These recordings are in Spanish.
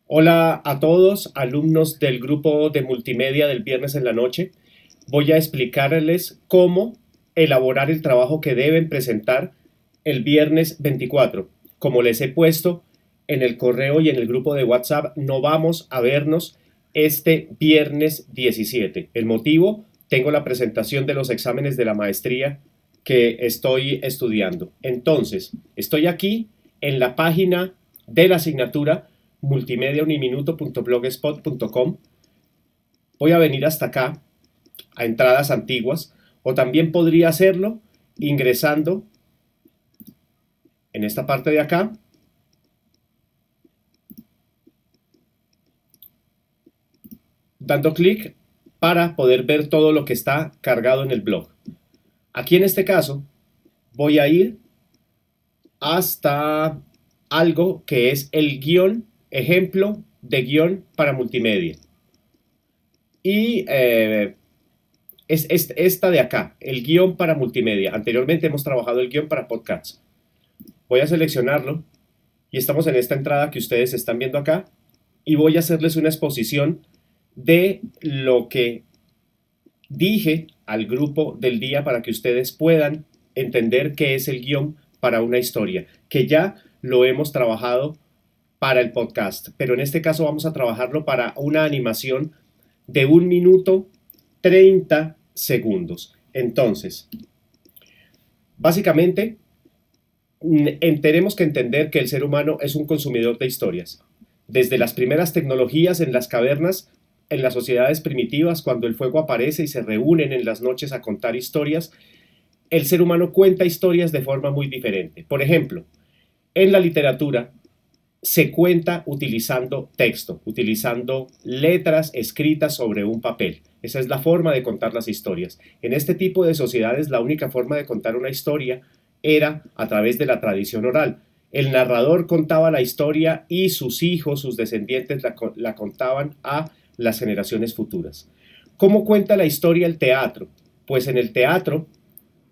Hola a todos, alumnos del grupo de multimedia del viernes en la noche. Voy a explicarles cómo elaborar el trabajo que deben presentar el viernes 24. Como les he puesto en el correo y en el grupo de WhatsApp, no vamos a vernos este viernes 17. El motivo, tengo la presentación de los exámenes de la maestría que estoy estudiando. Entonces, estoy aquí en la página de la asignatura multimediauniminuto.blogspot.com. Voy a venir hasta acá, a entradas antiguas, o también podría hacerlo ingresando en esta parte de acá, dando clic para poder ver todo lo que está cargado en el blog. Aquí en este caso voy a ir hasta algo que es el guión, ejemplo de guión para multimedia. Y es esta de acá, el guión para multimedia. Anteriormente hemos trabajado el guión para podcasts. Voy a seleccionarlo y estamos en esta entrada que ustedes están viendo acá y voy a hacerles una exposición de lo que dije al grupo del día para que ustedes puedan entender qué es el guión para una historia, que ya lo hemos trabajado para el podcast, pero en este caso vamos a trabajarlo para una animación de 1 minuto 30 segundos. Entonces, básicamente, tenemos que entender que el ser humano es un consumidor de historias. Desde las primeras tecnologías en las cavernas, en las sociedades primitivas, cuando el fuego aparece y se reúnen en las noches a contar historias, el ser humano cuenta historias de forma muy diferente. Por ejemplo, en la literatura se cuenta utilizando texto, utilizando letras escritas sobre un papel. Esa es la forma de contar las historias. En este tipo de sociedades, la única forma de contar una historia era a través de la tradición oral. El narrador contaba la historia y sus hijos, sus descendientes, la contaban a las generaciones futuras. ¿Cómo cuenta la historia el teatro? Pues en el teatro,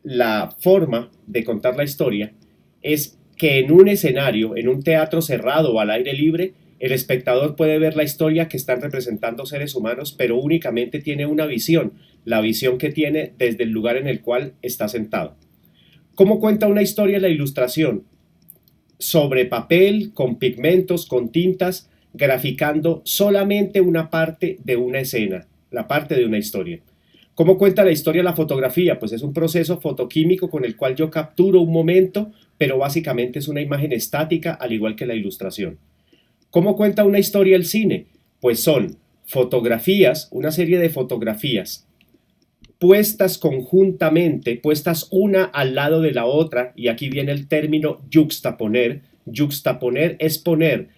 la forma de contar la historia es que en un escenario, en un teatro cerrado o al aire libre, el espectador puede ver la historia que están representando seres humanos, pero únicamente tiene una visión, la visión que tiene desde el lugar en el cual está sentado. ¿Cómo cuenta una historia la ilustración? Sobre papel, con pigmentos, con tintas, graficando solamente una parte de una escena, la parte de una historia. ¿Cómo cuenta la historia la fotografía? Pues es un proceso fotoquímico con el cual yo capturo un momento, pero básicamente es una imagen estática, al igual que la ilustración. ¿Cómo cuenta una historia el cine? Pues son fotografías, una serie de fotografías puestas conjuntamente, puestas una al lado de la otra, y aquí viene el término yuxtaponer. Yuxtaponer es poner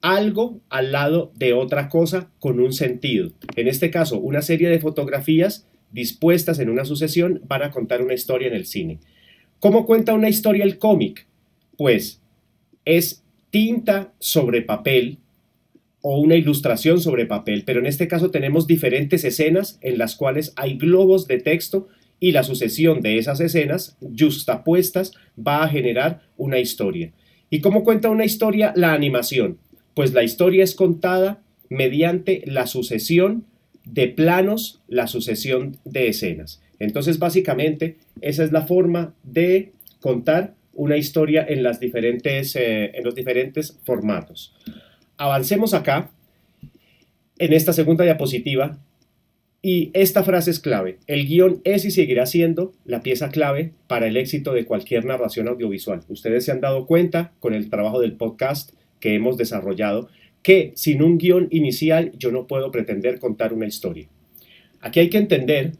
algo al lado de otra cosa con un sentido. En este caso, una serie de fotografías dispuestas en una sucesión van a contar una historia en el cine. ¿Cómo cuenta una historia el cómic? Pues es tinta sobre papel o una ilustración sobre papel, pero en este caso tenemos diferentes escenas en las cuales hay globos de texto y la sucesión de esas escenas justapuestas va a generar una historia. ¿Y cómo cuenta una historia la animación? Pues la historia es contada mediante la sucesión de planos, la sucesión de escenas. Entonces, básicamente, esa es la forma de contar una historia en los diferentes formatos. Avancemos acá, en esta segunda diapositiva, y esta frase es clave. El guión es y seguirá siendo la pieza clave para el éxito de cualquier narración audiovisual. Ustedes se han dado cuenta con el trabajo del podcast que hemos desarrollado que sin un guión inicial yo no puedo pretender contar una historia. Aquí hay que entender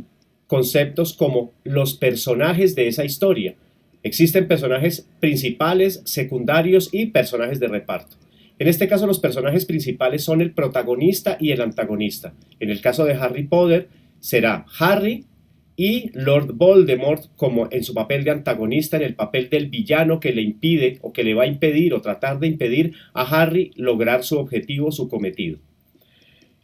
conceptos como los personajes de esa historia. Existen personajes principales, secundarios y personajes de reparto. En este caso, los personajes principales son el protagonista y el antagonista. En el caso de Harry Potter, será Harry y Lord Voldemort como en su papel de antagonista, en el papel del villano que le impide o que le va a impedir o tratar de impedir a Harry lograr su objetivo, su cometido.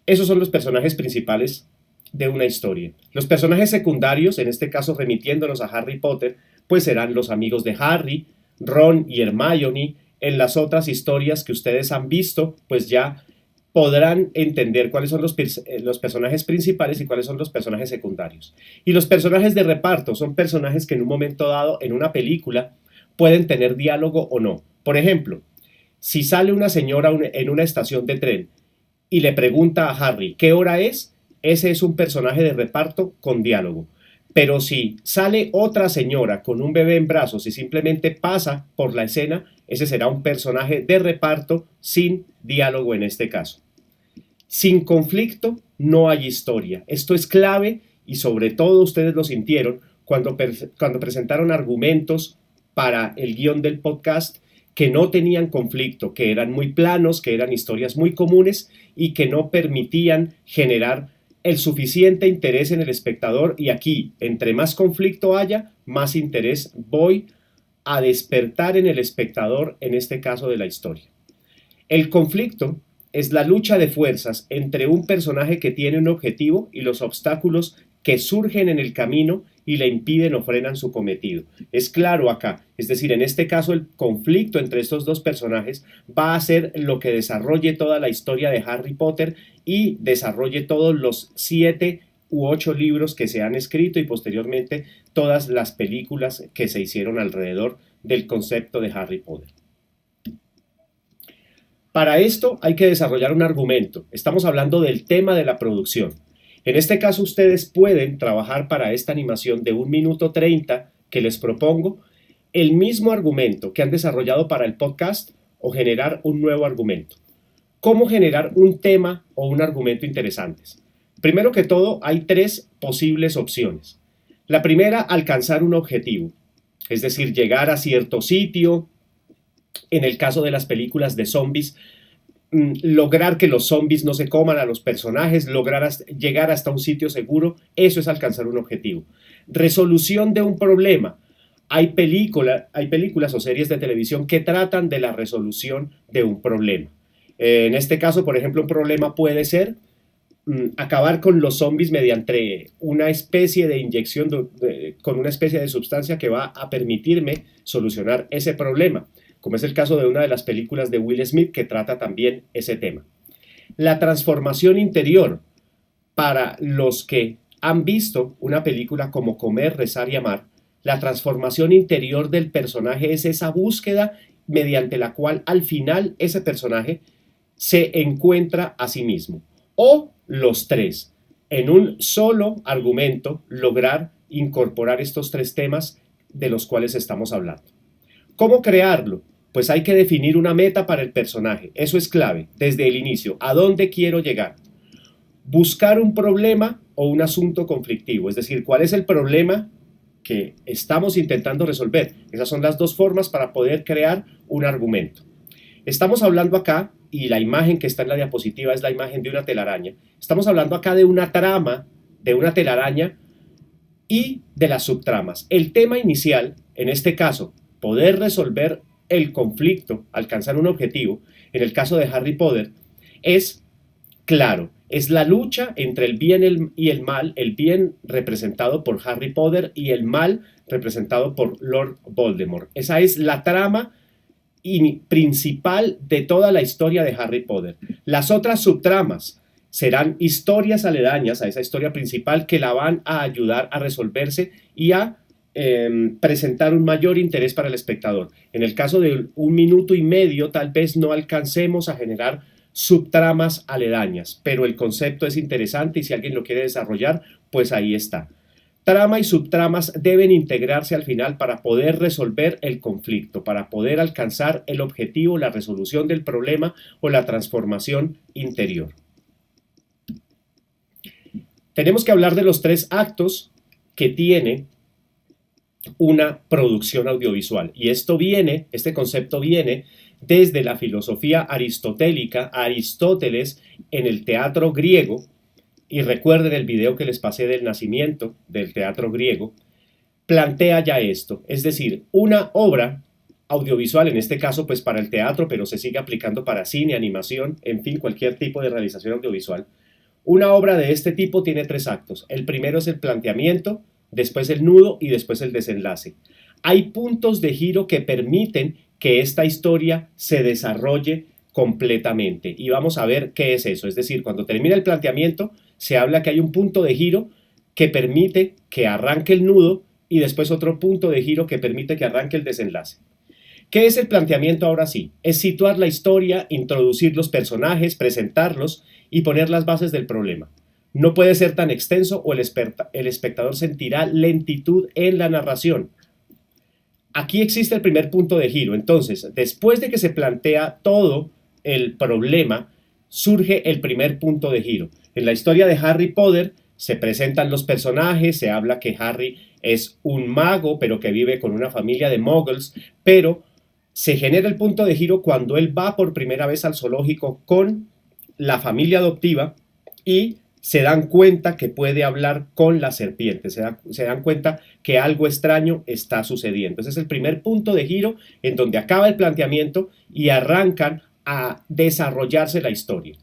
Esos son los personajes principales de una historia. Los personajes secundarios, en este caso remitiéndonos a Harry Potter, pues serán los amigos de Harry, Ron y Hermione. En las otras historias que ustedes han visto, pues ya podrán entender cuáles son los personajes principales y cuáles son los personajes secundarios. Y los personajes de reparto son personajes que en un momento dado en una película pueden tener diálogo o no. Por ejemplo, si sale una señora en una estación de tren y le pregunta a Harry ¿qué hora es? Ese es un personaje de reparto con diálogo. Pero si sale otra señora con un bebé en brazos y simplemente pasa por la escena, ese será un personaje de reparto sin diálogo en este caso. Sin conflicto no hay historia. Esto es clave y sobre todo ustedes lo sintieron cuando presentaron argumentos para el guión del podcast que no tenían conflicto, que eran muy planos, que eran historias muy comunes y que no permitían generar el suficiente interés en el espectador. Y aquí, entre más conflicto haya, más interés voy a despertar en el espectador, en este caso de la historia. El conflicto es la lucha de fuerzas entre un personaje que tiene un objetivo y los obstáculos que surgen en el camino y le impiden o frenan su cometido. Es claro acá, es decir, en este caso el conflicto entre estos dos personajes va a ser lo que desarrolle toda la historia de Harry Potter y desarrolle todos los 7 u 8 libros que se han escrito y posteriormente todas las películas que se hicieron alrededor del concepto de Harry Potter. Para esto hay que desarrollar un argumento. Estamos hablando del tema de la producción. En este caso ustedes pueden trabajar para esta animación de 1 minuto 30 que les propongo el mismo argumento que han desarrollado para el podcast o generar un nuevo argumento. ¿Cómo generar un tema o un argumento interesantes? Primero que todo, hay 3 posibles opciones. La primera, alcanzar un objetivo, es decir, llegar a cierto sitio. En el caso de las películas de zombies, lograr que los zombies no se coman a los personajes, llegar hasta un sitio seguro, eso es alcanzar un objetivo. Resolución de un problema. Hay películas o series de televisión que tratan de la resolución de un problema. En este caso, por ejemplo, un problema puede ser acabar con los zombies mediante una especie de inyección con una especie de sustancia que va a permitirme solucionar ese problema, como es el caso de una de las películas de Will Smith que trata también ese tema. La transformación interior. Para los que han visto una película como Comer, Rezar y Amar, la transformación interior del personaje es esa búsqueda mediante la cual al final ese personaje se encuentra a sí mismo. O los 3, en un solo argumento, lograr incorporar estos 3 temas de los cuales estamos hablando. ¿Cómo crearlo? Pues hay que definir una meta para el personaje. Eso es clave, desde el inicio. ¿A dónde quiero llegar? Buscar un problema o un asunto conflictivo. Es decir, ¿cuál es el problema que estamos intentando resolver? Esas son las 2 formas para poder crear un argumento. Estamos hablando acá, y la imagen que está en la diapositiva es la imagen de una telaraña. Estamos hablando acá de una trama, de una telaraña y de las subtramas. El tema inicial, en este caso, poder resolver el conflicto, alcanzar un objetivo, en el caso de Harry Potter, es claro, es la lucha entre el bien y el mal, el bien representado por Harry Potter y el mal representado por Lord Voldemort. Esa es la trama principal de toda la historia de Harry Potter. Las otras subtramas serán historias aledañas a esa historia principal que la van a ayudar a resolverse y a presentar un mayor interés para el espectador. En el caso de 1 minuto y medio, tal vez no alcancemos a generar subtramas aledañas, pero el concepto es interesante y si alguien lo quiere desarrollar, pues ahí está. Trama y subtramas deben integrarse al final para poder resolver el conflicto, para poder alcanzar el objetivo, la resolución del problema o la transformación interior. Tenemos que hablar de los 3 actos que tiene una producción audiovisual. Y este concepto viene desde la filosofía aristotélica, Aristóteles en el teatro griego, y recuerden el video que les pasé del nacimiento del teatro griego, plantea ya esto, es decir, una obra audiovisual, en este caso pues para el teatro, pero se sigue aplicando para cine, animación, en fin, cualquier tipo de realización audiovisual. Una obra de este tipo tiene 3 actos. El primero es el planteamiento, después el nudo y después el desenlace. Hay puntos de giro que permiten que esta historia se desarrolle completamente. Y vamos a ver qué es eso. Es decir, cuando termina el planteamiento, se habla que hay un punto de giro que permite que arranque el nudo y después otro punto de giro que permite que arranque el desenlace. ¿Qué es el planteamiento ahora sí? Es situar la historia, introducir los personajes, presentarlos y poner las bases del problema. No puede ser tan extenso o el espectador sentirá lentitud en la narración. Aquí existe el primer punto de giro. Entonces, después de que se plantea todo el problema, surge el primer punto de giro. En la historia de Harry Potter se presentan los personajes, se habla que Harry es un mago, pero que vive con una familia de muggles, pero se genera el punto de giro cuando él va por primera vez al zoológico con la familia adoptiva y se dan cuenta que puede hablar con la serpiente, se dan cuenta que algo extraño está sucediendo. Ese es el primer punto de giro en donde acaba el planteamiento y arrancan a desarrollarse la historia.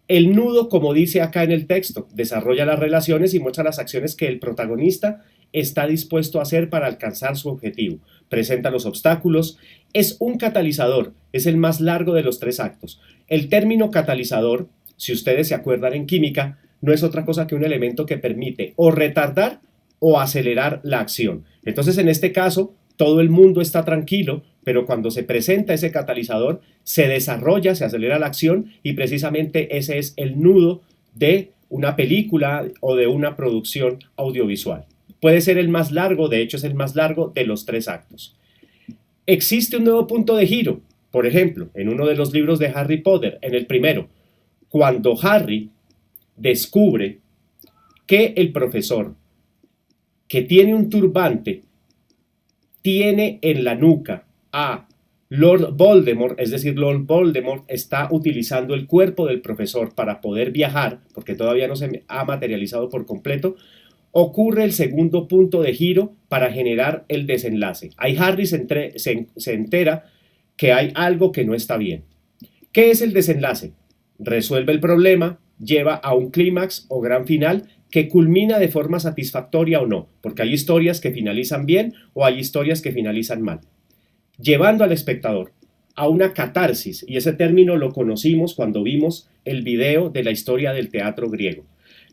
El nudo, como dice acá en el texto, desarrolla las relaciones y muestra las acciones que el protagonista está dispuesto a hacer para alcanzar su objetivo. Presenta los obstáculos, es un catalizador, es el más largo de los 3 actos. El término catalizador, si ustedes se acuerdan en química, no es otra cosa que un elemento que permite o retardar o acelerar la acción. Entonces, en este caso, todo el mundo está tranquilo, pero cuando se presenta ese catalizador, se desarrolla, se acelera la acción y precisamente ese es el nudo de una película o de una producción audiovisual. Puede ser el más largo, de hecho es el más largo de los 3 actos. Existe un nuevo punto de giro, por ejemplo, en uno de los libros de Harry Potter, en el primero, cuando Harry descubre que el profesor, que tiene un turbante, tiene en la nuca a Lord Voldemort, es decir, Lord Voldemort está utilizando el cuerpo del profesor para poder viajar, porque todavía no se ha materializado por completo, ocurre el segundo punto de giro para generar el desenlace. Ahí Harry se entera que hay algo que no está bien. ¿Qué es el desenlace? Resuelve el problema, lleva a un clímax o gran final que culmina de forma satisfactoria o no, porque hay historias que finalizan bien o hay historias que finalizan mal, llevando al espectador a una catarsis, y ese término lo conocimos cuando vimos el video de la historia del teatro griego.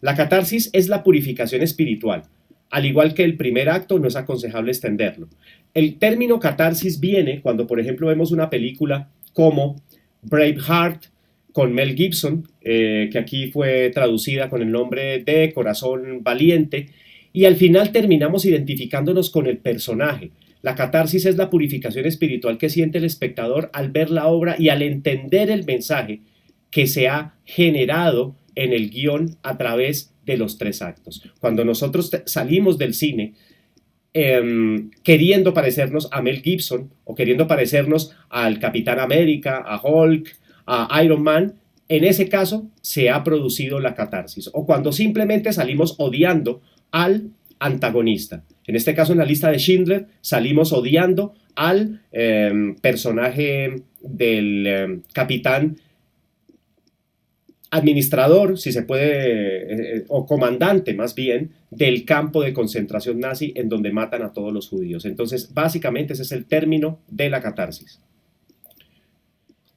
La catarsis es la purificación espiritual. Al igual que el primer acto, no es aconsejable extenderlo. El término catarsis viene cuando, por ejemplo, vemos una película como Braveheart con Mel Gibson, que aquí fue traducida con el nombre de Corazón Valiente, y al final terminamos identificándonos con el personaje. La catarsis es la purificación espiritual que siente el espectador al ver la obra y al entender el mensaje que se ha generado en el guión a través de los 3 actos. Cuando nosotros salimos del cine queriendo parecernos a Mel Gibson o queriendo parecernos al Capitán América, a Hulk, a Iron Man, en ese caso se ha producido la catarsis. O cuando simplemente salimos odiando al antagonista. En este caso, en la lista de Schindler, salimos odiando al personaje del capitán administrador, si se puede, o comandante más bien, del campo de concentración nazi en donde matan a todos los judíos. Entonces, básicamente ese es el término de la catarsis.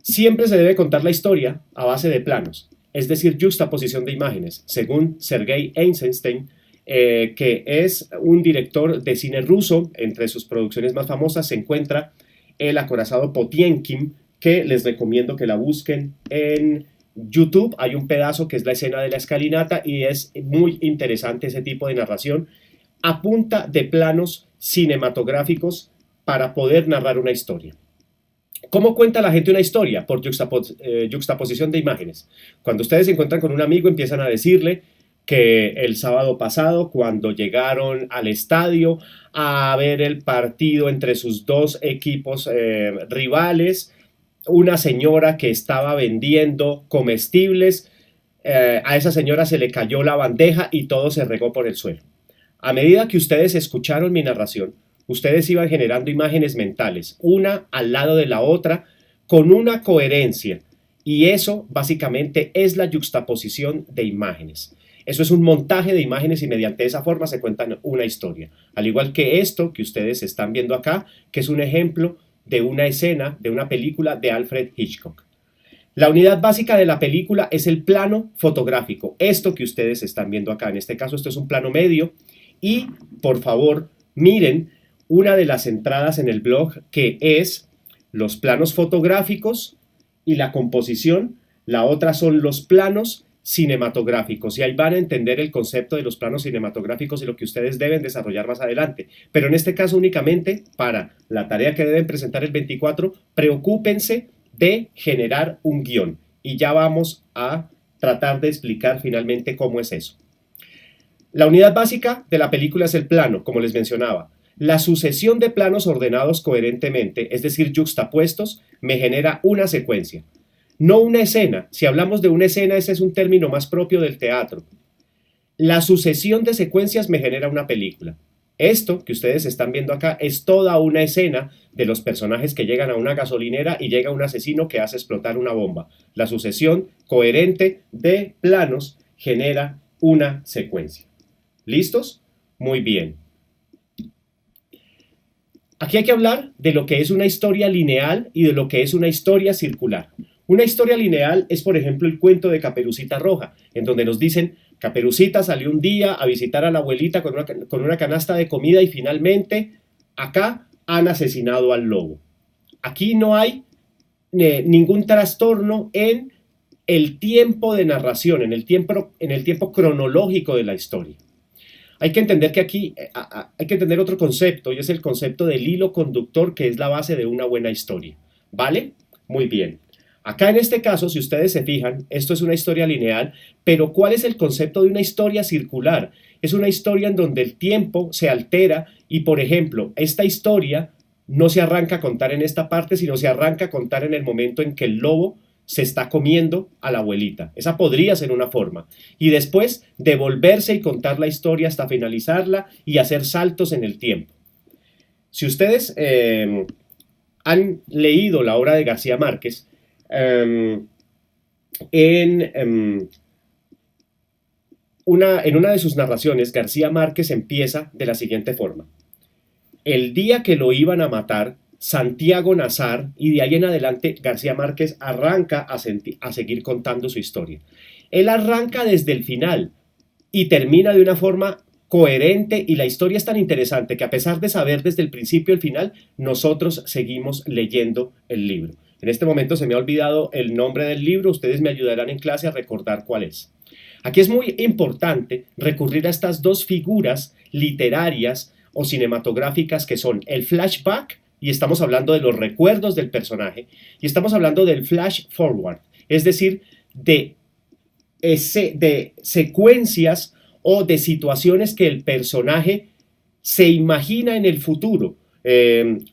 Siempre se debe contar la historia a base de planos, es decir, juxtaposición de imágenes, según Sergei Eisenstein, que es un director de cine ruso. Entre sus producciones más famosas se encuentra El acorazado Potiomkin, que les recomiendo que la busquen en YouTube. Hay un pedazo que es la escena de la escalinata y es muy interesante ese tipo de narración a punta de planos cinematográficos para poder narrar una historia. ¿Cómo cuenta la gente una historia? Por juxtaposición de imágenes. Cuando ustedes se encuentran con un amigo, empiezan a decirle que el sábado pasado, cuando llegaron al estadio a ver el partido entre sus 2 equipos rivales, una señora que estaba vendiendo comestibles, a esa señora se le cayó la bandeja y todo se regó por el suelo. A medida que ustedes escucharon mi narración, ustedes iban generando imágenes mentales, una al lado de la otra, con una coherencia, y eso básicamente es la juxtaposición de imágenes. Eso es un montaje de imágenes y mediante esa forma se cuenta una historia. Al igual que esto que ustedes están viendo acá, que es un ejemplo de una escena de una película de Alfred Hitchcock. La unidad básica de la película es el plano fotográfico, esto que ustedes están viendo acá. En este caso, esto es un plano medio. Y, por favor, miren una de las entradas en el blog que es los planos fotográficos y la composición. La otra son los planos cinematográficos, y ahí van a entender el concepto de los planos cinematográficos y lo que ustedes deben desarrollar más adelante. Pero en este caso, únicamente para la tarea que deben presentar el 24, preocúpense de generar un guión, y ya vamos a tratar de explicar finalmente cómo es eso. La unidad básica de la película es el plano, como les mencionaba. La sucesión de planos ordenados coherentemente, es decir, yuxtapuestos, me genera una secuencia. No una escena. Si hablamos de una escena, ese es un término más propio del teatro. La sucesión de secuencias me genera una película. Esto que ustedes están viendo acá es toda una escena de los personajes que llegan a una gasolinera y llega un asesino que hace explotar una bomba. La sucesión coherente de planos genera una secuencia. ¿Listos? Muy bien. Aquí hay que hablar de lo que es una historia lineal y de lo que es una historia circular. Una historia lineal es, por ejemplo, el cuento de Caperucita Roja, en donde nos dicen: Caperucita salió un día a visitar a la abuelita con una canasta de comida y finalmente acá han asesinado al lobo. Aquí no hay ningún trastorno en el tiempo de narración, en el tiempo cronológico de la historia. Hay que entender que aquí hay que entender otro concepto, y es el concepto del hilo conductor, que es la base de una buena historia. ¿Vale? Muy bien. Acá en este caso, si ustedes se fijan, esto es una historia lineal, pero ¿cuál es el concepto de una historia circular? Es una historia en donde el tiempo se altera y, por ejemplo, esta historia no se arranca a contar en esta parte, sino se arranca a contar en el momento en que el lobo se está comiendo a la abuelita. Esa podría ser una forma. Y después devolverse y contar la historia hasta finalizarla y hacer saltos en el tiempo. Si ustedes han leído la obra de García Márquez, en una de sus narraciones, García Márquez empieza de la siguiente forma: el día que lo iban a matar, Santiago Nazar, y de ahí en adelante García Márquez arranca a seguir contando su historia. Él arranca desde el final y termina de una forma coherente, y la historia es tan interesante que, a pesar de saber desde el principio el final, nosotros seguimos leyendo el libro. En este momento se me ha olvidado el nombre del libro, ustedes me ayudarán en clase a recordar cuál es. Aquí es muy importante recurrir a estas dos figuras literarias o cinematográficas, que son el flashback, y estamos hablando de los recuerdos del personaje, y estamos hablando del flash forward, es decir, de secuencias o de situaciones que el personaje se imagina en el futuro.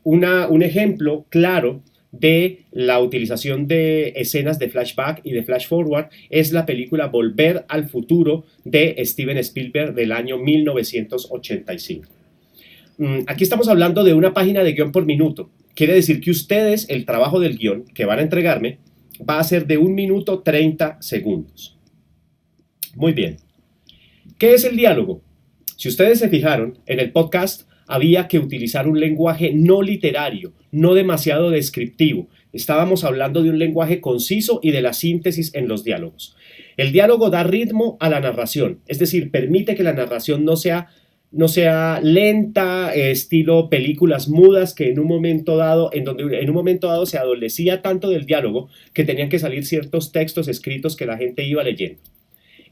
Un ejemplo claro de la utilización de escenas de flashback y de flash forward es la película Volver al Futuro de Steven Spielberg del año 1985. Aquí estamos hablando de una página de guión por minuto. Quiere decir que ustedes, el trabajo del guión que van a entregarme va a ser de 1 minuto 30 segundos. Muy bien. ¿Qué es el diálogo? Si ustedes se fijaron, en el podcast había que utilizar un lenguaje no literario, no demasiado descriptivo. Estábamos hablando de un lenguaje conciso y de la síntesis en los diálogos. El diálogo da ritmo a la narración, es decir, permite que la narración no sea lenta, estilo películas mudas, que en un momento dado se adolecía tanto del diálogo que tenían que salir ciertos textos escritos que la gente iba leyendo.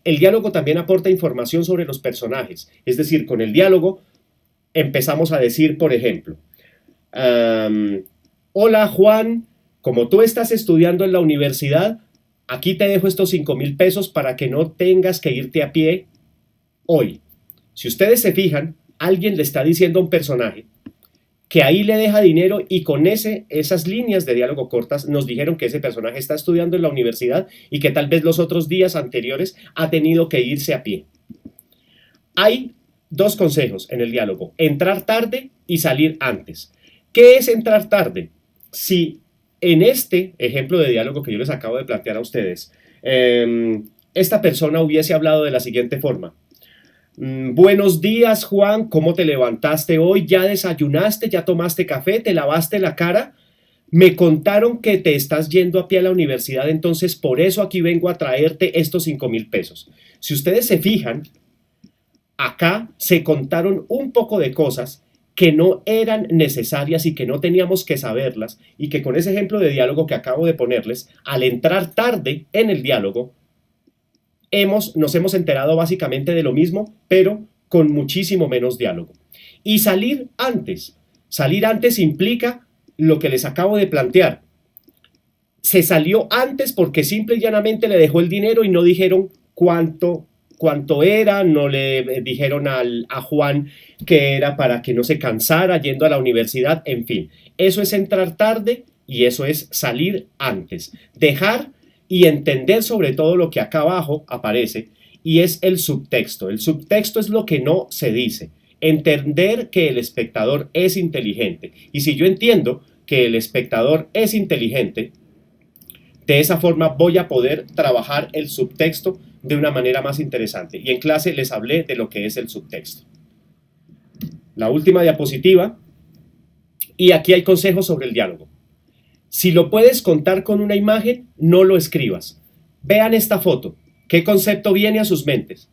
El diálogo también aporta información sobre los personajes, es decir, con el diálogo empezamos a decir, por ejemplo, hola Juan, como tú estás estudiando en la universidad, aquí te dejo estos 5,000 pesos para que no tengas que irte a pie hoy. Si ustedes se fijan, alguien le está diciendo a un personaje que ahí le deja dinero, y con esas líneas de diálogo cortas nos dijeron que ese personaje está estudiando en la universidad y que tal vez los otros días anteriores ha tenido que irse a pie. Hay dos consejos en el diálogo: entrar tarde y salir antes. ¿Qué es entrar tarde? Si en este ejemplo de diálogo que yo les acabo de plantear a ustedes, esta persona hubiese hablado de la siguiente forma: buenos días Juan, ¿cómo te levantaste hoy? ¿Ya desayunaste? ¿Ya tomaste café? ¿Te lavaste la cara? Me contaron que te estás yendo a pie a la universidad, entonces por eso aquí vengo a traerte estos 5.000 pesos. Si ustedes se fijan, acá se contaron un poco de cosas que no eran necesarias y que no teníamos que saberlas, y que con ese ejemplo de diálogo que acabo de ponerles, al entrar tarde en el diálogo, nos hemos enterado básicamente de lo mismo, pero con muchísimo menos diálogo. Y salir antes. Salir antes implica lo que les acabo de plantear. Se salió antes porque simple y llanamente le dejó el dinero y no dijeron cuánto era, no le dijeron a Juan que era para que no se cansara yendo a la universidad, en fin. Eso es entrar tarde y eso es salir antes. Dejar y entender sobre todo lo que acá abajo aparece, y es el subtexto. El subtexto es lo que no se dice. Entender que el espectador es inteligente. Y si yo entiendo que el espectador es inteligente, de esa forma voy a poder trabajar el subtexto de una manera más interesante. Y en clase les hablé de lo que es el subtexto. La última diapositiva. Y aquí hay consejos sobre el diálogo. Si lo puedes contar con una imagen, no lo escribas. Vean esta foto. ¿Qué concepto viene a sus mentes?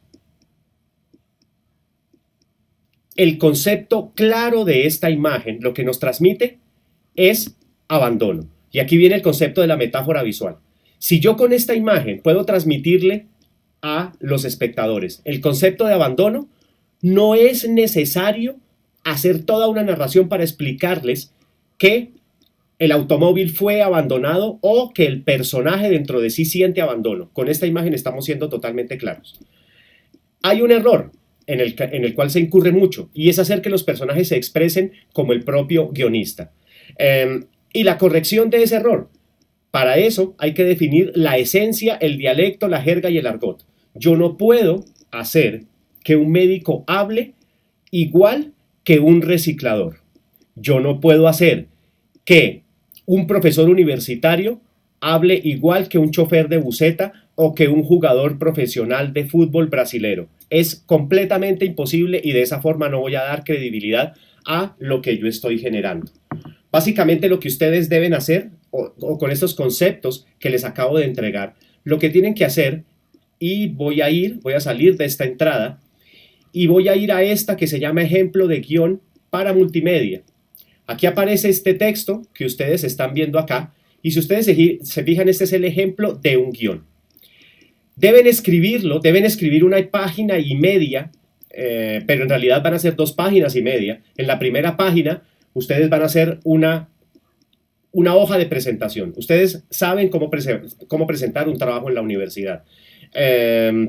El concepto claro de esta imagen, lo que nos transmite, es abandono. Y aquí viene el concepto de la metáfora visual. Si yo con esta imagen puedo transmitirle a los espectadores el concepto de abandono, no es necesario hacer toda una narración para explicarles que el automóvil fue abandonado o que el personaje dentro de sí siente abandono. Con esta imagen estamos siendo totalmente claros. Hay un error en el cual se incurre mucho, y es hacer que los personajes se expresen como el propio guionista. Y la corrección de ese error, para eso hay que definir la esencia, el dialecto, la jerga y el argot. Yo no puedo hacer que un médico hable igual que un reciclador. Yo no puedo hacer que un profesor universitario hable igual que un chofer de buseta o que un jugador profesional de fútbol brasilero. Es completamente imposible, y de esa forma no voy a dar credibilidad a lo que yo estoy generando. Básicamente lo que ustedes deben hacer, o con estos conceptos que les acabo de entregar, lo que tienen que hacer, y voy a salir de esta entrada y voy a ir a esta que se llama ejemplo de guión para multimedia. Aquí aparece este texto que ustedes están viendo acá, y si ustedes se fijan, este es el ejemplo de un guión. Deben escribirlo, deben escribir una página y media, pero en realidad van a ser 2 páginas y media. En la primera página ustedes van a hacer una hoja de presentación. Ustedes saben cómo presentar un trabajo en la universidad.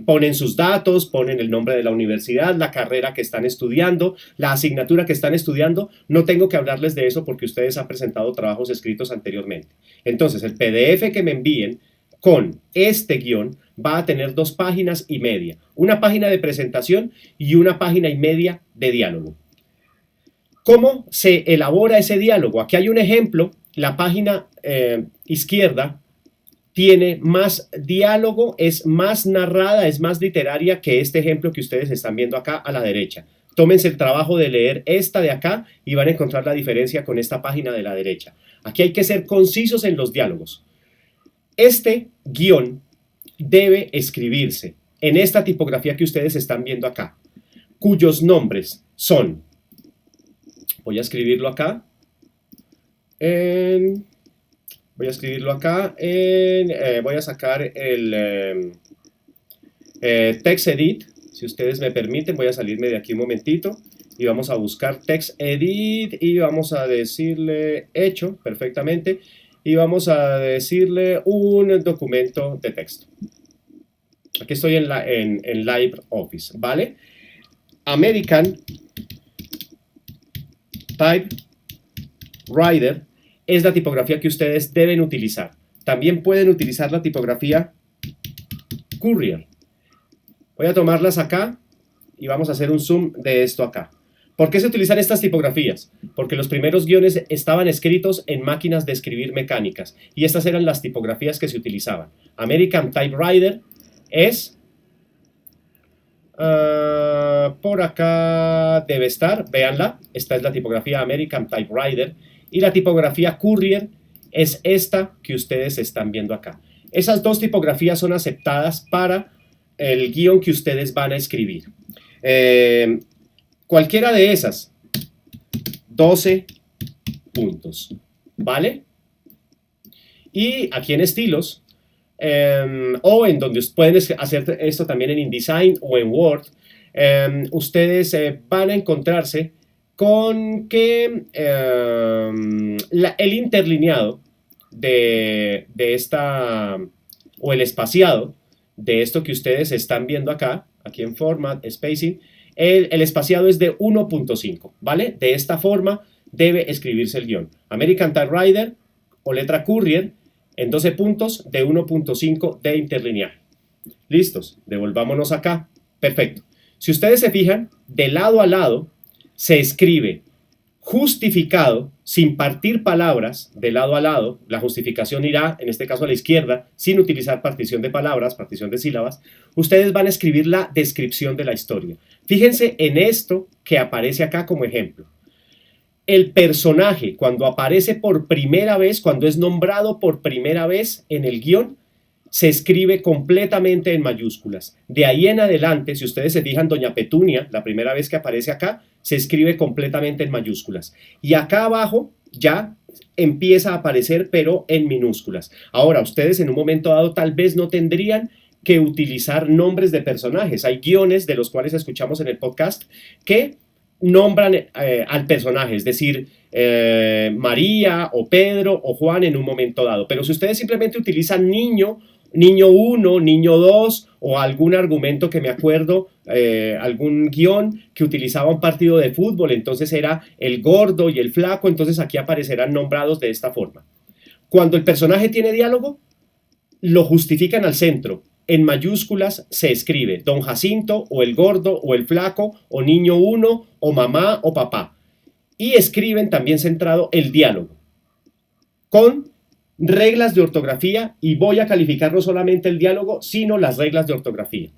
Ponen sus datos, ponen el nombre de la universidad, la carrera que están estudiando, la asignatura que están estudiando. No tengo que hablarles de eso porque ustedes han presentado trabajos escritos anteriormente. Entonces, el PDF que me envíen con este guión va a tener 2 páginas y media. Una página de presentación y una página y media de diálogo. ¿Cómo se elabora ese diálogo? Aquí hay un ejemplo. La página izquierda tiene más diálogo, es más narrada, es más literaria que este ejemplo que ustedes están viendo acá a la derecha. Tómense el trabajo de leer esta de acá y van a encontrar la diferencia con esta página de la derecha. Aquí hay que ser concisos en los diálogos. Este guión debe escribirse en esta tipografía que ustedes están viendo acá, cuyos nombres son, voy a escribirlo acá, voy a sacar el TextEdit, si ustedes me permiten. Voy a salirme de aquí un momentito y vamos a buscar TextEdit y vamos a decirle hecho perfectamente, y vamos a decirle un documento de texto. Aquí estoy en LibreOffice, ¿vale? American Typewriter es la tipografía que ustedes deben utilizar. También pueden utilizar la tipografía Courier. Voy a tomarlas acá y vamos a hacer un zoom de esto acá. ¿Por qué se utilizan estas tipografías? Porque los primeros guiones estaban escritos en máquinas de escribir mecánicas, y estas eran las tipografías que se utilizaban. American Typewriter es... por acá debe estar, véanla. Esta es la tipografía American Typewriter. Y la tipografía Courier es esta que ustedes están viendo acá. Esas dos tipografías son aceptadas para el guión que ustedes van a escribir. Cualquiera de esas, 12 puntos, ¿vale? Y aquí en estilos, o en donde pueden hacer esto también en InDesign o en Word, ustedes van a encontrarse con que el interlineado de esta, o el espaciado de esto que ustedes están viendo acá, aquí en Format, Spacing, el espaciado es de 1.5, ¿vale? De esta forma debe escribirse el guión. American Typewriter o letra Courier en 12 puntos de 1.5 de interlineal. ¿Listos? Devolvámonos acá. Perfecto. Si ustedes se fijan, de lado a lado se escribe justificado sin partir palabras de lado a lado. La justificación irá, en este caso, a la izquierda, sin utilizar partición de palabras, partición de sílabas. Ustedes van a escribir la descripción de la historia. Fíjense en esto que aparece acá como ejemplo. El personaje, cuando aparece por primera vez, cuando es nombrado por primera vez en el guión, se escribe completamente en mayúsculas. De ahí en adelante, si ustedes se fijan, Doña Petunia, la primera vez que aparece acá, se escribe completamente en mayúsculas. Y acá abajo ya empieza a aparecer, pero en minúsculas. Ahora, ustedes en un momento dado tal vez no tendrían que utilizar nombres de personajes. Hay guiones de los cuales escuchamos en el podcast que nombran al personaje, es decir, María o Pedro o Juan en un momento dado. Pero si ustedes simplemente utilizan niño 1, niño 2 o algún argumento que me acuerdo, algún guión que utilizaba un partido de fútbol, entonces era el gordo y el flaco, entonces aquí aparecerán nombrados de esta forma. Cuando el personaje tiene diálogo, lo justifican al centro. En mayúsculas se escribe Don Jacinto o el gordo o el flaco o niño 1 o mamá o papá. Y escriben también centrado el diálogo con reglas de ortografía, y voy a calificar no solamente el diálogo, sino las reglas de ortografía.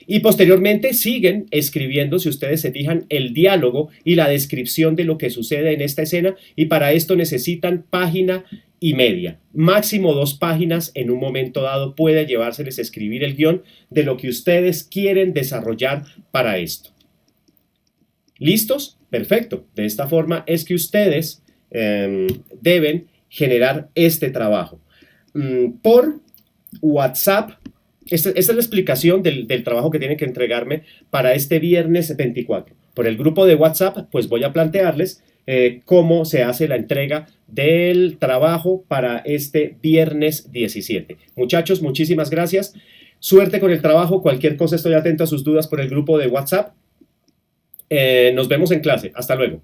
Y posteriormente siguen escribiendo, si ustedes se fijan, el diálogo y la descripción de lo que sucede en esta escena, y para esto necesitan página y media. Máximo 2 páginas en un momento dado puede llevárseles a escribir el guión de lo que ustedes quieren desarrollar para esto. ¿Listos? Perfecto. De esta forma es que ustedes deben generar este trabajo. Por WhatsApp, esta es la explicación del trabajo que tienen que entregarme para este viernes 24. Por el grupo de WhatsApp, pues voy a plantearles cómo se hace la entrega del trabajo para este viernes 17. Muchachos, muchísimas gracias. Suerte con el trabajo. Cualquier cosa estoy atento a sus dudas por el grupo de WhatsApp. Nos vemos en clase. Hasta luego.